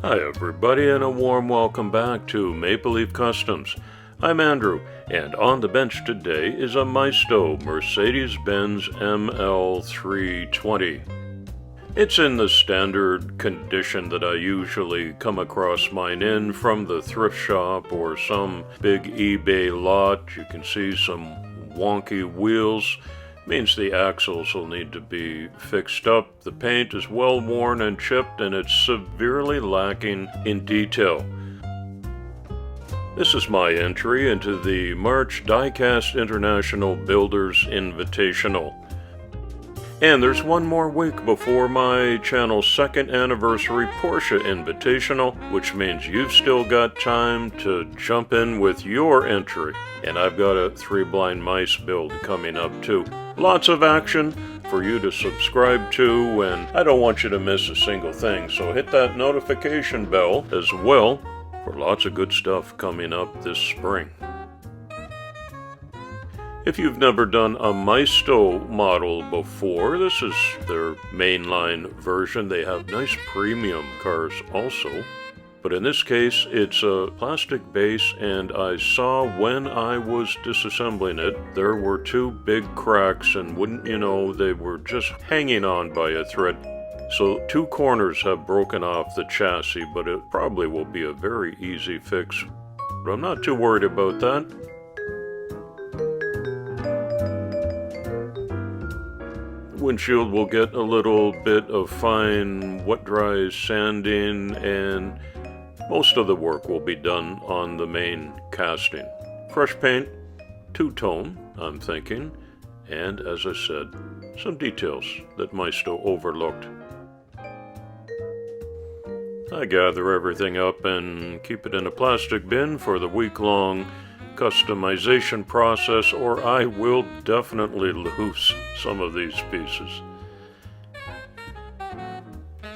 Hi everybody, and a warm welcome back to Maple Leaf Customs. I'm Andrew, and on the bench today is a Maisto Mercedes Benz ML320. It's in the standard condition that I usually come across mine in from the thrift shop or some big eBay lot. You can see some wonky wheels. Means the axles will need to be fixed up. The paint is well worn and chipped, and it's severely lacking in detail. This is my entry into the March Diecast International Builders Invitational. And there's one more week before my channel's second anniversary Porsche Invitational, which means you've still got time to jump in with your entry. And I've got a 3 blind mice build coming up too. Lots of action for you to subscribe to, and I don't want you to miss a single thing, so hit that notification bell as well for lots of good stuff coming up this spring. If you've never done a Maisto model before, this is their mainline version. They have nice premium cars also. But in this case, it's a plastic base, and I saw when I was disassembling it, there were 2 big cracks, and wouldn't you know, they were just hanging on by a thread. So 2 corners have broken off the chassis, but it probably will be a very easy fix. But I'm not too worried about that. Windshield will get a little bit of fine wet-dry sanding, and most of the work will be done on the main casting. Fresh paint, 2-tone, I'm thinking, and as I said, some details that Maisto overlooked. I gather everything up and keep it in a plastic bin for the week-long customization process, or I will definitely lose some of these pieces.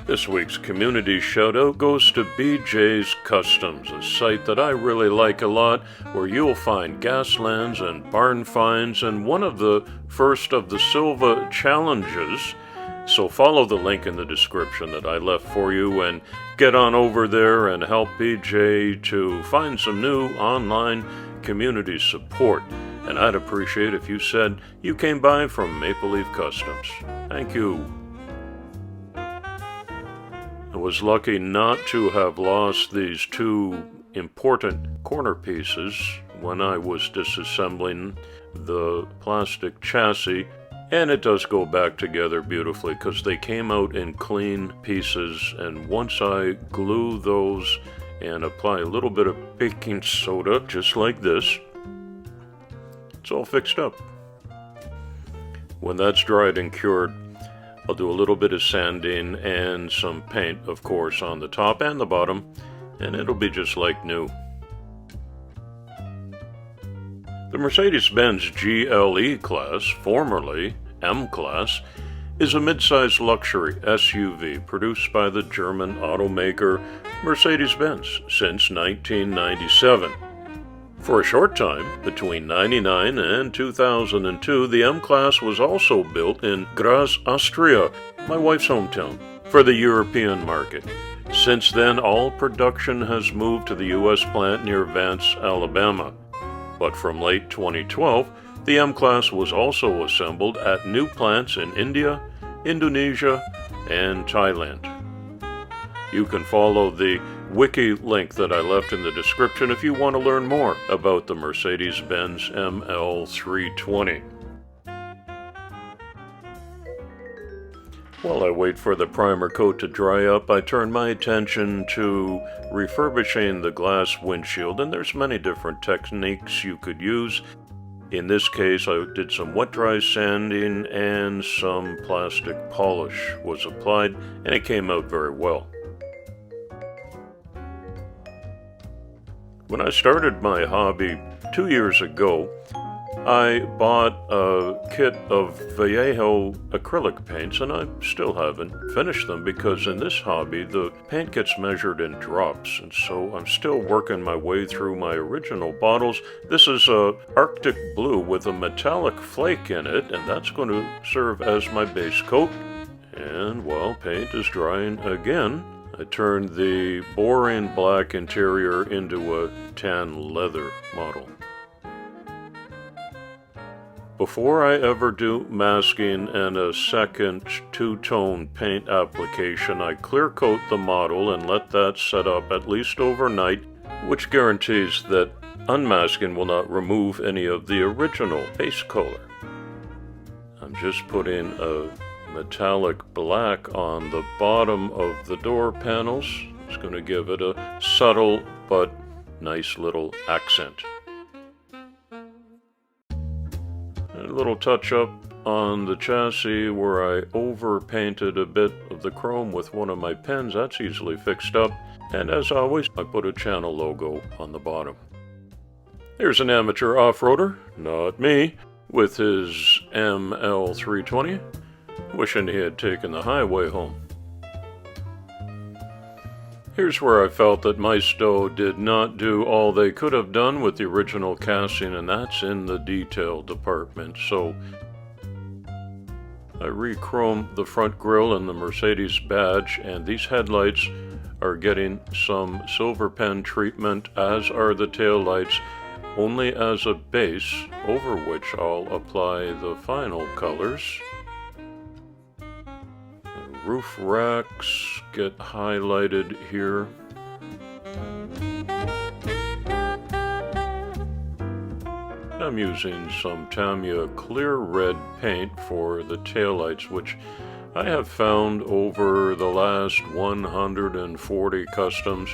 This week's community shout-out goes to BJ's Customs, a site that I really like a lot, where you'll find gaslands and barn finds, and one of the first of the Silva challenges. So follow the link in the description that I left for you and get on over there and help BJ to find some new online community support. And I'd appreciate if you said you came by from Maple Leaf Customs. Thank you. I was lucky not to have lost these 2 important corner pieces when I was disassembling the plastic chassis, and it does go back together beautifully because they came out in clean pieces, and once I glue those and apply a little bit of baking soda, just like this, it's all fixed up. When that's dried and cured, I'll do a little bit of sanding and some paint, of course, on the top and the bottom, and it'll be just like new. The Mercedes-Benz GLE-Class, formerly M-Class, is a mid-size luxury SUV produced by the German automaker Mercedes-Benz since 1997. For a short time, between 1999 and 2002, the M-Class was also built in Graz, Austria, my wife's hometown, for the European market. Since then, all production has moved to the U.S. plant near Vance, Alabama. But from late 2012, the M-Class was also assembled at new plants in India, Indonesia, and Thailand. You can follow the wiki link that I left in the description if you want to learn more about the Mercedes-Benz ML320. While I wait for the primer coat to dry up, I turn my attention to refurbishing the glass windshield, and there's many different techniques you could use. In this case, I did some wet-dry sanding and some plastic polish was applied, and it came out very well. When I started my hobby 2 years ago, I bought a kit of Vallejo acrylic paints, and I still haven't finished them because in this hobby the paint gets measured in drops, and so I'm still working my way through my original bottles. This is a Arctic blue with a metallic flake in it, and that's going to serve as my base coat. And while paint is drying again, I turned the boring black interior into a tan leather model. Before I ever do masking and a second two-tone paint application, I clear coat the model and let that set up at least overnight, which guarantees that unmasking will not remove any of the original base color. I'm just putting a metallic black on the bottom of the door panels. It's going to give it a subtle but nice little accent. A little touch up on the chassis where I over-painted a bit of the chrome with one of my pens. That's easily fixed up. And as always, I put a channel logo on the bottom. Here's an amateur off-roader, not me, with his ML320, wishing he had taken the highway home. Here's where I felt that Maisto did not do all they could have done with the original casting, and that's in the detail department. So I re-chromed the front grille and the Mercedes badge, and these headlights are getting some silver pen treatment, as are the tail lights, only as a base over which I'll apply the final colors. The roof racks get highlighted here. I'm using some Tamiya clear red paint for the taillights, which I have found over the last 140 customs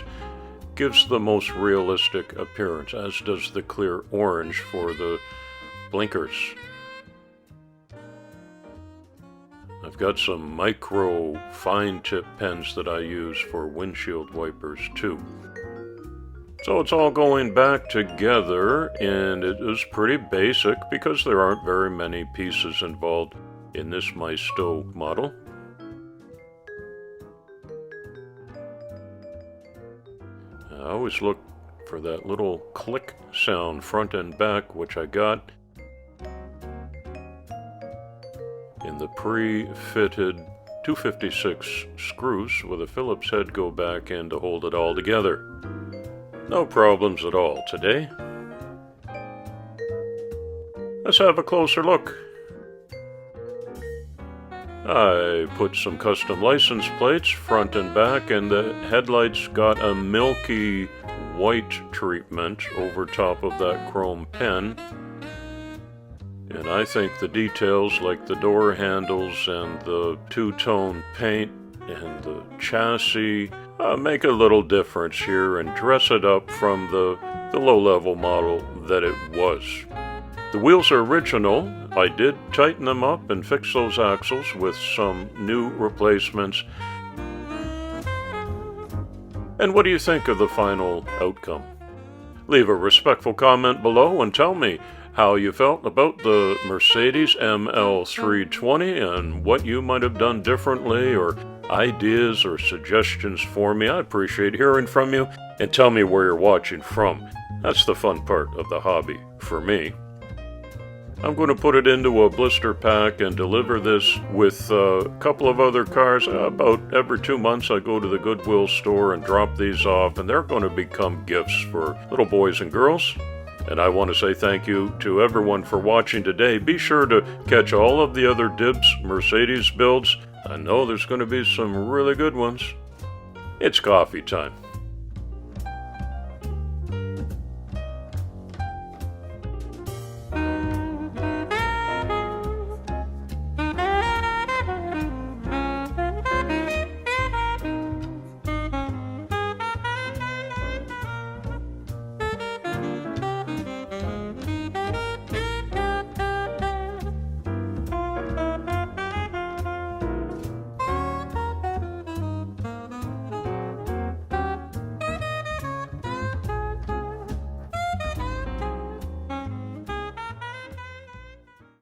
gives the most realistic appearance, as does the clear orange for the blinkers. I've got some micro fine tip pens that I use for windshield wipers too. So it's all going back together, and it is pretty basic because there aren't very many pieces involved in this Maisto model. I always look for that little click sound front and back, which I got in the pre-fitted 256 screws with a Phillips head go back in to hold it all together. No problems at all today. Let's have a closer look. I put some custom license plates front and back, and the headlights got a milky white treatment over top of that chrome pen. And I think the details like the door handles and the two-tone paint and the chassis make a little difference here and dress it up from the low-level model that it was. The wheels are original. I did tighten them up and fix those axles with some new replacements. And what do you think of the final outcome? Leave a respectful comment below and tell me how you felt about the Mercedes ML320 and what you might have done differently, or ideas or suggestions for me. I appreciate hearing from you, and tell me where you're watching from. That's the fun part of the hobby for me. I'm going to put it into a blister pack and deliver this with a couple of other cars. About every 2 months I go to the Goodwill store and drop these off, and they're going to become gifts for little boys and girls. And I want to say thank you to everyone for watching today. Be sure to catch all of the other DIBs Mercedes builds. I know there's going to be some really good ones. It's coffee time.